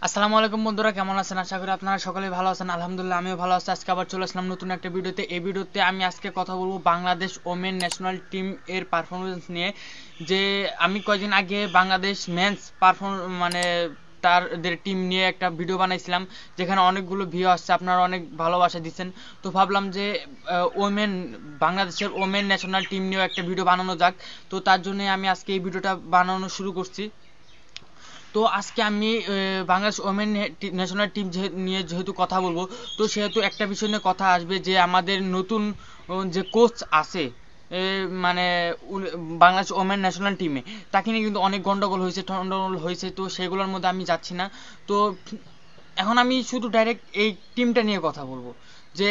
আসসালামু আলাইকুম বন্ধুরা, কেমন আছেন? আশা করি আপনারা সকলেই ভালো আছেন। আলহামদুলিল্লাহ আমিও ভালো আছি। আজকে আবার চলে আসলাম নতুন একটা ভিডিওতে। এই ভিডিওতে আমি আজকে কথা বলবো বাংলাদেশ ওমেন ন্যাশনাল টিম এর পারফরমেন্স নিয়ে। যে আমি কয়েকদিন আগে বাংলাদেশ মেন্স মানে তাদের টিম নিয়ে একটা ভিডিও বানাইছিলাম, যেখানে অনেকগুলো ভিউ আসছে, আপনারা অনেক ভালোবাসা দিচ্ছেন। তো ভাবলাম যে ওমেন বাংলাদেশের ওমেন ন্যাশনাল টিম নিয়েও একটা ভিডিও বানানো যাক। তো তার জন্য আমি আজকে এই ভিডিওটা বানানো শুরু করছি। তো আজকে আমি বাংলাদেশ ওমেন ন্যাশনাল টিম নিয়ে যেহেতু কথা বলবো, তো সেহেতু একটা বিষয় নিয়ে কথা আসবে যে আমাদের নতুন যে কোচ আছে মানে বাংলাদেশ ওমেন ন্যাশনাল টিমে, তাকে নিয়ে কিন্তু অনেক গন্ডগোল হয়েছে। তো সেগুলোর মধ্যে আমি যাচ্ছি না। তো এখন আমি শুধু ডাইরেক্ট এই টিমটা নিয়ে কথা বলবো যে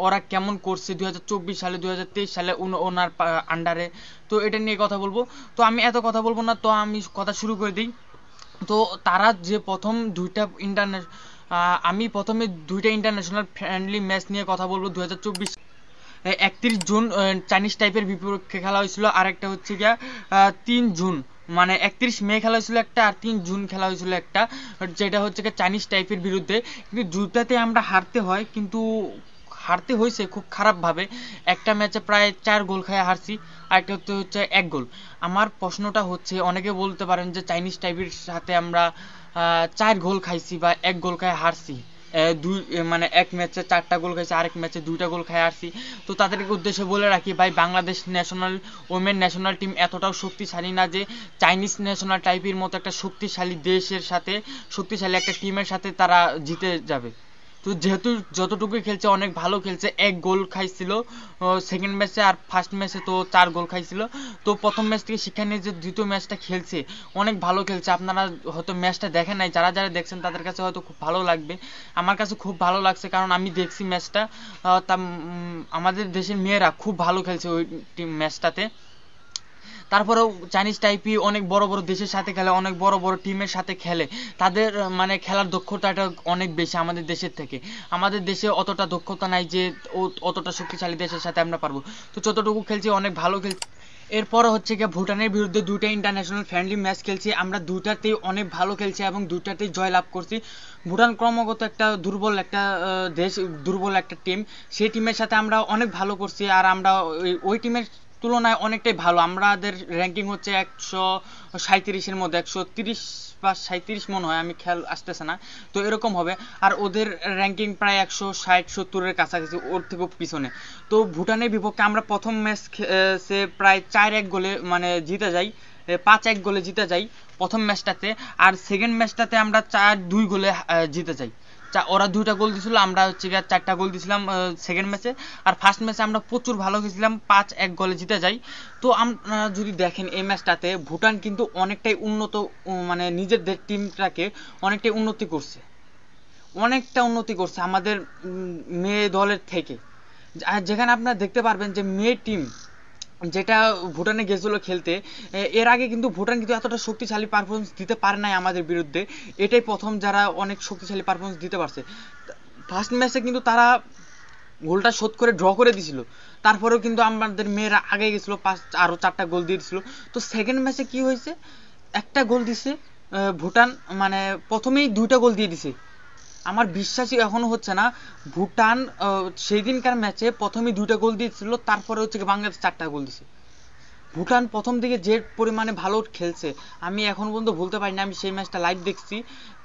ওরা কেমন করছে 2024 সালে 2023 সালে ওনার আন্ডারে। তো এটা নিয়ে কথা বলবো। তো আমি এত কথা বলবো না, তো আমি কথা শুরু করে দিই। তো তারা যে আমি প্রথমে দুইটা ইন্টারন্যাশনাল ফ্রেন্ডলি ম্যাচ নিয়ে কথা বলবো। 2024 31 জুন চাইনিজ টাইপের বিপক্ষে খেলা হয়েছিল, আর একটা হচ্ছে গিয়া 3 জুন, মানে 31 মে খেলা হয়েছিল একটা, আর 3 জুন খেলা হয়েছিল একটা, যেটা হচ্ছে গিয়ে চাইনিজ টাইপের বিরুদ্ধে। কিন্তু দুটাতে আমরা হারতে হয়, কিন্তু হারতে হয়েছে খুব খারাপ ভাবে। একটা ম্যাচে প্রায় 4 গোল খায় হারছি, আর একটা হচ্ছে 1 গোল। আমার প্রশ্নটা হচ্ছে, অনেকে বলতে পারেন যে চাইনিজ টাইপের সাথে আমরা 4 গোল খাইছি বা 1 গোল খায় হারছি। মানে এক ম্যাচে 4টা গোল খাইছি, আরেক ম্যাচে 2টা গোল খায় আসছি। তো তাদেরকে উদ্দেশ্যে বলে রাখি, ভাই Bangladesh national women national team এতটাও শক্তিশালী না যে চাইনিজ ন্যাশনাল টাইপের মতো একটা শক্তিশালী দেশের সাথে, শক্তিশালী একটা টিমের সাথে তারা জিতে যাবে। তো যেহেতু যতটুকু খেলছে অনেক ভালো খেলছে। 1 গোল খাইছিল সেকেন্ড ম্যাচে, আর ফার্স্ট ম্যাচে তো 4 গোল খাইছিল। তো প্রথম ম্যাচ থেকে শিক্ষা নিয়ে যে দ্বিতীয় ম্যাচটা খেলছে, অনেক ভালো খেলছে। আপনারা হয়তো ম্যাচটা দেখেন নাই, যারা যারা দেখছেন তাদের কাছে হয়তো খুব ভালো লাগবে। আমার কাছে খুব ভালো লাগছে, কারণ আমি দেখছি ম্যাচটা। আমাদের দেশের মেয়েরা খুব ভালো খেলছে ওই ম্যাচটাতে। তারপরেও চাইনিজ টাইপই অনেক বড় বড় দেশের সাথে খেলে, অনেক বড় বড় টিমের সাথে খেলে। তাদের মানে খেলার দক্ষতাটা অনেক বেশি আমাদের দেশের থেকে। আমাদের দেশে অতটা দক্ষতা নাই যে অতটা শক্তিশালী দেশের সাথে আমরা পারবো। তো যতটুকু খেলছি অনেক ভালো খেলছি। এরপর হচ্ছে গিয়ে ভুটানের বিরুদ্ধে দুইটা ইন্টারন্যাশনাল ফ্রেন্ডলি ম্যাচ খেলছি, আমরা দুটাতেই অনেক ভালো খেলছি এবং দুটাতেই জয় লাভ করছি। ভুটান ক্রমাগত একটা দুর্বল একটা দেশ, দুর্বল একটা টিম। সেই টিমের সাথে আমরা অনেক ভালো করছি, আর আমরা ওই টিমের তুলনায় অনেকটাই ভালো। আমাদের র্যাঙ্কিং হচ্ছে 137-এর মধ্যে, 130 বা 37 মনে হয়, আমি খেয়াল আসতেছে না। তো এরকম হবে। আর ওদের র্যাঙ্কিং প্রায় 160-70-এর কাছাকাছি, ওর থেকেও পিছনে। তো ভুটানের বিপক্ষে আমরা প্রথম ম্যাচ সে প্রায় 4-1 গোলে মানে জিতে যাই, 5-1 গোলে জিতে যাই প্রথম ম্যাচটাতে। আর সেকেন্ড ম্যাচটাতে আমরা 4-2 গোলে জিতে যাই। ওরা 2টা গোল দিছিল, আমরা হচ্ছে 4টা গোল দিছিলাম সেকেন্ড ম্যাচে। আর ফার্স্ট ম্যাচে আমরা প্রচুর ভালো খেলছিলাম, 5-1 গোলে জিতে যাই। তো আপনারা যদি দেখেন এই ম্যাচটাতে ভুটান কিন্তু অনেকটাই উন্নত, মানে নিজেদের টিমটাকে অনেকটাই উন্নতি করছে, অনেকটা উন্নতি করছে আমাদের মেয়ে দলের থেকে। যেখানে আপনারা দেখতে পারবেন যে মেয়ে টিম যেটা ভুটানে গেছিল খেলতে, এর আগে কিন্তু ভুটান কিন্তু এতটা শক্তিশালী পারফরমেন্স দিতে পারে নাই আমাদের বিরুদ্ধে। এটাই প্রথম যারা অনেক শক্তিশালী পারফরমেন্স দিতে পারছে। ফার্স্ট ম্যাচে কিন্তু তারা গোলটা শোধ করে ড্র করে দিছিল, তারপরেও কিন্তু আমাদের মেয়েরা আগে গেছিল, আরো 4টা গোল দিয়ে দিছিল। তো সেকেন্ড ম্যাচে কি হয়েছে, একটা গোল দিছে ভুটান, মানে প্রথমেই 2টা গোল দিয়ে দিছে। আমার বিশ্বাসই এখনো হচ্ছে না। ভুটান সেই দিনকার ম্যাচে প্রথমেই 2টা গোল দিয়েছিল, তারপরে হচ্ছে বাংলাদেশ 4টা গোল দিছে। ভুটান প্রথম দিকে যে পরিমাণে ভালো খেলছে, আমি এখন পর্যন্ত ভুলতে পারি না। আমি সেই ম্যাচটা লাইভ দেখছি,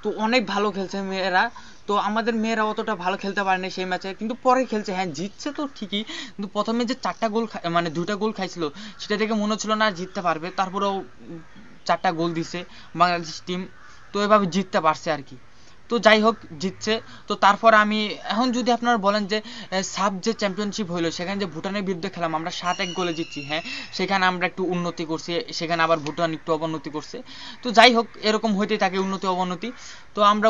তো অনেক ভালো খেলছে মেয়েরা। তো আমাদের মেয়েরা অতটা ভালো খেলতে পারেনি সেই ম্যাচে, কিন্তু পরে খেলছে, হ্যাঁ জিতছে তো ঠিকই, কিন্তু প্রথমে যে 4টা গোল মানে 2টা গোল খাইছিল, সেটা থেকে মনে হচ্ছিল না জিততে পারবে। তারপরেও 4টা গোল দিছে বাংলাদেশ টিম, তো এভাবে জিততে পারছে আর কি। তো যাই হোক, জিতছে। তো তারপর আমি এখন যদি আপনারা বলেন যে সাব যে চ্যাম্পিয়নশিপ হইলো, সেখানে যে ভুটানের বিরুদ্ধে খেলাম, আমরা 7-1 গোলে জিতছি, হ্যাঁ সেখানে আমরা একটু উন্নতি করছি, সেখানে আবার ভুটান একটু অবনতি করছে। তো যাই হোক, এরকম হইতেই থাকে উন্নতি অবনতি। তো আমরা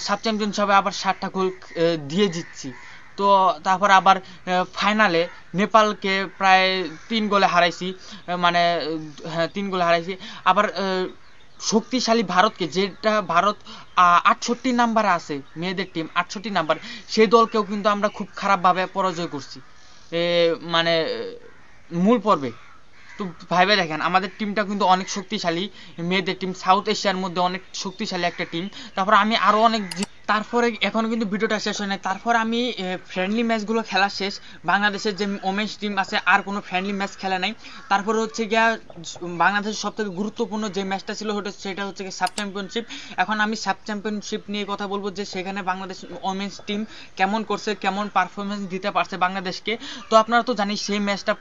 সাব চ্যাম্পিয়নশিপে আবার 7টা গোল দিয়ে জিতছি। তো তারপর আবার ফাইনালে নেপালকে প্রায় 3 গোলে হারাইছি, মানে হ্যাঁ 3 গোলে হারাইছি। আবার শক্তিশালী ভারতকে, যেটা ভারত 68 নাম্বারে আছে, মেয়েদের টিম 68 নাম্বার, সেই দলকেও কিন্তু আমরা খুব খারাপভাবে পরাজয় করছি মানে মূল পর্বে। তো ভাইবে দেখেন আমাদের টিমটা কিন্তু অনেক শক্তিশালী, মেয়েদের টিম, সাউথ এশিয়ার মধ্যে অনেক শক্তিশালী একটা টিম। তারপর আমি আরো অনেক তারপরে এখন কিন্তু ভিডিওটা শেষ হয় নাই, তারপর আমি ফ্রেন্ডলি ম্যাচগুলো খেলা শেষ, বাংলাদেশের যে ওমেন্স টিম আছে আর কোনো ফ্রেন্ডলি ম্যাচ খেলা নাই। তারপরে হচ্ছে গিয়া বাংলাদেশের সব থেকে গুরুত্বপূর্ণ যে ম্যাচটা ছিল সেটা হচ্ছে গিয়ে সাব চ্যাম্পিয়নশিপ। এখন আমি সাব চ্যাম্পিয়নশিপ নিয়ে কথা বলবো, যে সেখানে বাংলাদেশ ওমেন্স টিম কেমন করছে, কেমন পারফরমেন্স দিতে পারছে বাংলাদেশকে। তো আপনারা তো জানি সেই ম্যাচটা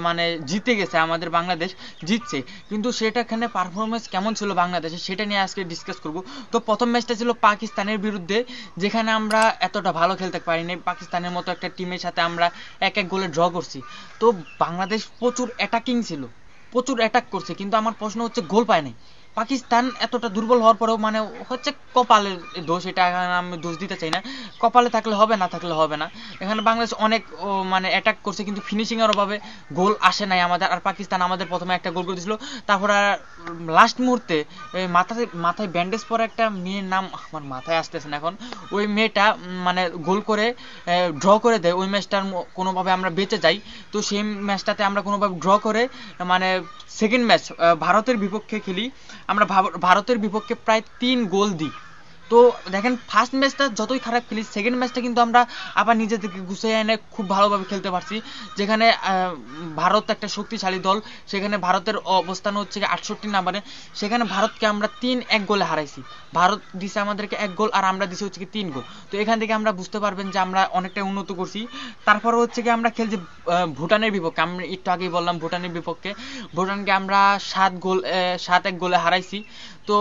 মানে জিতে গেছে, আমাদের বাংলাদেশ জিতছে, কিন্তু সেটাখানে পারফরমেন্স কেমন ছিল বাংলাদেশের সেটা নিয়ে আজকে ডিসকাস করব। তো প্রথম ম্যাচটা ছিল পাকিস্তানের বিরুদ্ধে, যেখানে আমরা এতটা ভালো খেলতে পারিনি, পাকিস্তানের মতো একটা টিমের সাথে আমরা 1-1 গোলে ড্র করছি। তো বাংলাদেশ প্রচুর অ্যাটাকিং ছিল, প্রচুর অ্যাটাক করছে, কিন্তু আমার প্রশ্ন হচ্ছে গোল পায় নাই। পাকিস্তান এতটা দুর্বল হওয়ার পরেও মানে হচ্ছে কপালের দোষ, এটা আমি দোষ দিতে চাই না, কপালে থাকলে হবে, না থাকলে হবে না। এখানে বাংলাদেশ অনেক মানে অ্যাটাক করছে, কিন্তু ফিনিশিং এর অভাবে গোল আসে নাই আমাদের। আর পাকিস্তান আমাদের প্রথমে একটা গোল করে দিয়েছিল, তারপর আর লাস্ট মুহূর্তে মাথায় ব্যান্ডেজ পরে একটা মেয়ের নাম আমার মাথায় আসতেছে না এখন, ওই মেয়েটা মানে গোল করে ড্র করে দেয়, ওই ম্যাচটার কোনোভাবে আমরা বেঁচে যাই। তো সেই ম্যাচটাতে আমরা কোনোভাবে ড্র করে মানে সেকেন্ড ম্যাচ ভারতের বিপক্ষে খেলি, আমরা ভারতের বিপক্ষে প্রায় 3 গোল দিই। তো দেখেন ফার্স্ট ম্যাচটা যতই খারাপ খেলি, সেকেন্ড ম্যাচটা কিন্তু আমরা আবার নিজেদেরকে গুছিয়ে এনে খুব ভালোভাবে খেলতে পারছি। যেখানে ভারত একটা শক্তিশালী দল, সেখানে ভারতের অবস্থান হচ্ছে 68 নম্বরে, সেখানে ভারতকে আমরা 3-1 গোলে হারাইছি। ভারত দিছে আমাদেরকে 1 গোল আর আমরা দিছি হচ্ছে 3 গোল। তো এখান থেকে আমরা বুঝতে পারবেন যে আমরা অনেকটা উন্নত করছি। তারপর হচ্ছে কি আমরা খেলছি ভুটানের বিপক্ষে, আমি একটু আগেই বললাম ভুটানের বিপক্ষে, ভুটানকে আমরা 7-1 গোলে হারাইছি। তো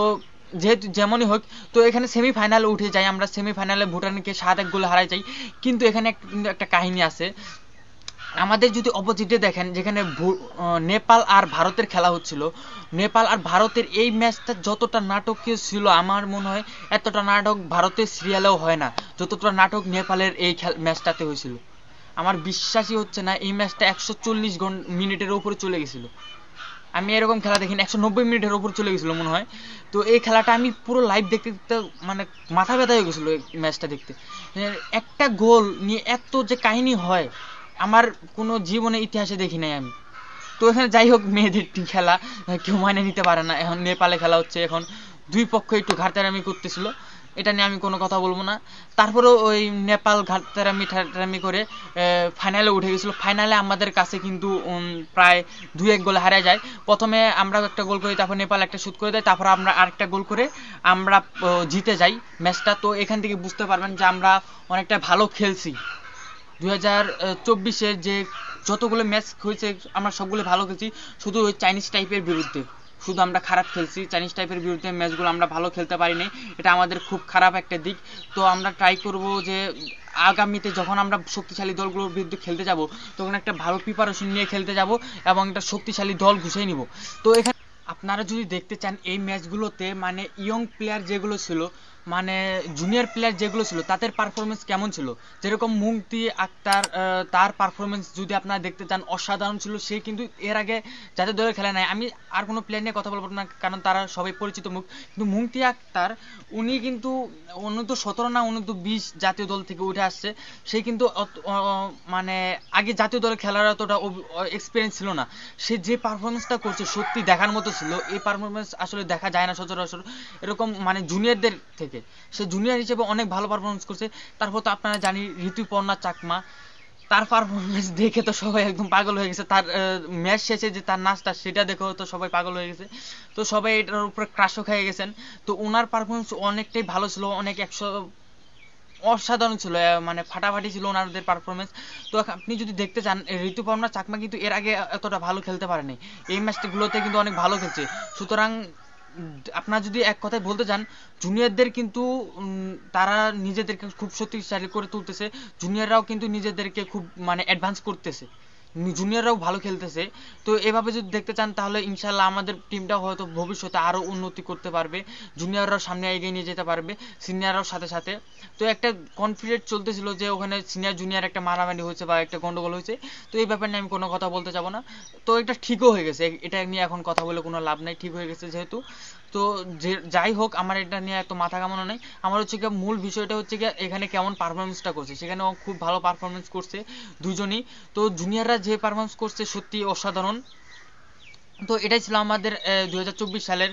যেহেতু যেমনই হোক, তো এখানে সেমিফাইনালে উঠে যাই আমরা, সেমিফাইনালে ভুটানকে 7-1 গোলে হারাই যাই। কিন্তু এখানে একটা কাহিনী আছে, আমাদের যদি অপোজিটে দেখেন, যেখানে নেপাল আর ভারতের খেলা হচ্ছিল, নেপাল আর ভারতের এই ম্যাচটা যতটা নাটকীয় ছিল, আমার মনে হয় এতটা নাটক ভারতের সিরিয়ালেও হয় না যতটা নাটক নেপালের এই ম্যাচটাতে হয়েছিল। আমার বিশ্বাসই হচ্ছে না, এই ম্যাচটা 140 মিনিটের উপরে চলে গেছিল। আমি এরকম খেলা দেখিনি, 190 মিনিটের উপর চলে গেছিল মনে হয়। তো এই খেলাটা আমি পুরো লাইভ দেখতে দেখতে মানে মাথা ব্যথা হয়ে গেছিলো এই ম্যাচটা দেখতে। একটা গোল নিয়ে এত যে কাহিনী হয়, আমার কোনো জীবনে ইতিহাসে দেখি নাই আমি। তো এখানে যাই হোক, মেয়েদের খেলা কেউ মানে নিতে পারে না। এখন নেপালে খেলা হচ্ছে, এখন দুই পক্ষ একটু ঘাটতারামি করতেছিল, এটা নিয়ে আমি কোনো কথা বলবো না। তারপরেও ওই নেপাল ঘাটতারামি করে ফাইনালে উঠে গেছিল। ফাইনালে আমাদের কাছে কিন্তু প্রায় 2-1 গোলে হারা যায়। প্রথমে আমরা একটা গোল করি, তারপর নেপাল একটা শুট করে দেয়, তারপর আমরা আরেকটা গোল করে আমরা জিতে যাই ম্যাচটা। তো এখান থেকে বুঝতে পারবেন যে আমরা অনেকটা ভালো খেলছি। 2024-এর যে যতগুলো ম্যাচ হয়েছে আমরা সবগুলো ভালো খেলছি, শুধু ওই চাইনিজ টাইপের বিরুদ্ধে শুধু আমরা খারাপ খেলছি। চাইনিজ টাইপের বিরুদ্ধে ম্যাচগুলো আমরা ভালো খেলতে পারিনি, এটা আমাদের খুব খারাপ একটা দিক। তো আমরা ট্রাই করব যে আগামীতে যখন আমরা শক্তিশালী দলগুলোর বিরুদ্ধে খেলতে যাব, তখন একটা ভালো প্রিপারেশন নিয়ে খেলতে যাব এবং একটা শক্তিশালী দল গুছিয়ে নিব। তো এখানে আপনারা যদি দেখতে চান এই ম্যাচগুলোতে মানে ইয়ং প্লেয়ার যেগুলো ছিল, মানে জুনিয়র প্লেয়ার যেগুলো ছিল, তাদের পারফরমেন্স কেমন ছিল, যেরকম মুফতি আক্তার, তার পারফরমেন্স যদি আপনারা দেখতে চান অসাধারণ ছিল। সে কিন্তু এর আগে যাদের দলে খেলা নাই, আমি আর কোনো প্লেয়ার নিয়ে কথা বলবো না কারণ তারা সবাই পরিচিত মুখ, কিন্তু মুফতি আক্তার উনি কিন্তু অনূর্ধ্ব-17 না অনূর্ধ্ব-20 জাতীয় দল থেকে উঠে আসছে। সে কিন্তু মানে আগে জাতীয় দলে খেলার অতটা এক্সপিরিয়েন্স ছিল না, সে যে পারফরমেন্সটা করছে সত্যি দেখার মতো ছিল। এই পারফরমেন্স আসলে দেখা যায় না সচরাচর এরকম মানে জুনিয়রদের থেকে, সে জুনিয়র হিসেবে অনেক ভালো পারফরমেন্স করছে। তারপর তো আপনারা জানি ঋতুপর্ণা চাকমা, তার পারফরমেন্স দেখে তো সবাই একদম পাগল হয়ে গেছে। তার ম্যাচ শেষে যে তার নাচটা, সেটা দেখেও তো সবাই পাগল হয়ে গেছে। তো সবাই এটার উপরে ক্রাশও খেয়ে গেছেন। তো ওনার পারফরমেন্স অনেকটাই ভালো ছিল, অনেক অসাধারণ ছিল, মানে ফাটাফাটি ছিল ওনাদের পারফরমেন্স। তো আপনি যদি দেখতে চান, ঋতুপর্ণা চাকমা কিন্তু এর আগে এতটা ভালো খেলতে পারেনি, এই ম্যাচগুলোতে কিন্তু অনেক ভালো খেলছে। সুতরাং আপনারা যদি এক কথায় বলতে চান, জুনিয়রদের কিন্তু তারা নিজেদেরকে খুব শক্তিশালী করে তুলতেছে, জুনিয়ররাও কিন্তু নিজেদেরকে খুব মানে অ্যাডভান্স করতেছে, জুনিয়ররাও ভালো খেলতেছে। তো এভাবে যদি দেখতে চান তাহলে ইনশাল্লাহ আমাদের টিমটাও হয়তো ভবিষ্যতে আরো উন্নতি করতে পারবে, জুনিয়ররাও সামনে এগিয়ে নিয়ে যেতে পারবে, সিনিয়ররাও সাথে সাথে। তো একটা কনফিডেন্ট চলতেছিল যে ওখানে সিনিয়র জুনিয়র একটা মারামারি হয়েছে বা একটা গন্ডগোল হয়েছে। তো এই ব্যাপারে আমি কোনো কথা বলতে যাব না। তো এটা ঠিকও হয়ে গেছে, এটা নিয়ে এখন কথা বলে কোনো লাভ নাই, ঠিক হয়ে গেছে যেহেতু। তো যাই হোক, আমার এটা নিয়ে এত মাথা ঘামানো নেই। আমার হচ্ছে গিয়ে মূল বিষয়টা হচ্ছে গিয়ে এখানে কেমন পারফরমেন্সটা করছে, সেখানে ও খুব ভালো পারফরমেন্স করছে দুজনই। তো জুনিয়ররা যে পারফরমেন্স করছে সত্যি অসাধারণ। তো এটাই ছিল আমাদের 2024 সালের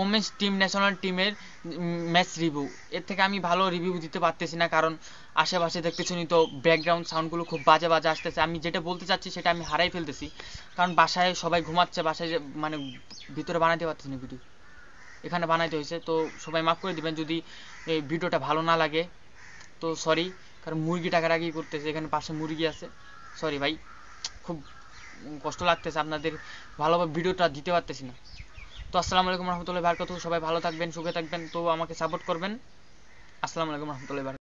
ওমেন্স টিম ন্যাশনাল টিমের ম্যাচ রিভিউ। এর থেকে আমি ভালো রিভিউ দিতে পারতেছি না, কারণ আশেপাশে দেখতেছি তো ব্যাকগ্রাউন্ড সাউন্ডগুলো খুব বাজে বাজে আসতেছে। আমি যেটা বলতে চাচ্ছি সেটা আমি হারাই ফেলতেছি, কারণ বাসায় সবাই ঘুমাচ্ছে, বাসায় মানে ভিতরে বানাইতে পারতেছি না ভিডিও, এখানে বানাইতে হয়েছে। তো সবাই মাফ করে দিবেন যদি এই ভিডিওটা ভালো না লাগে, তো সরি। কারণ মুরগি টাকারাগি করতেছে, এখানে পাশে মুরগি আছে, সরি ভাই, খুব কষ্ট লাগতেছে, আপনাদের ভালোভাবে ভিডিওটা দিতে পারতেছি না। তো আসসালামু আলাইকুম রহমতুল্লাহি বারাকাতুহু, সবাই ভালো থাকবেন, সুখে থাকবেন, তো আমাকে সাপোর্ট করবেন। আসসালামু আলাইকুম রহমতুল্লাহি বারাকাতুহু।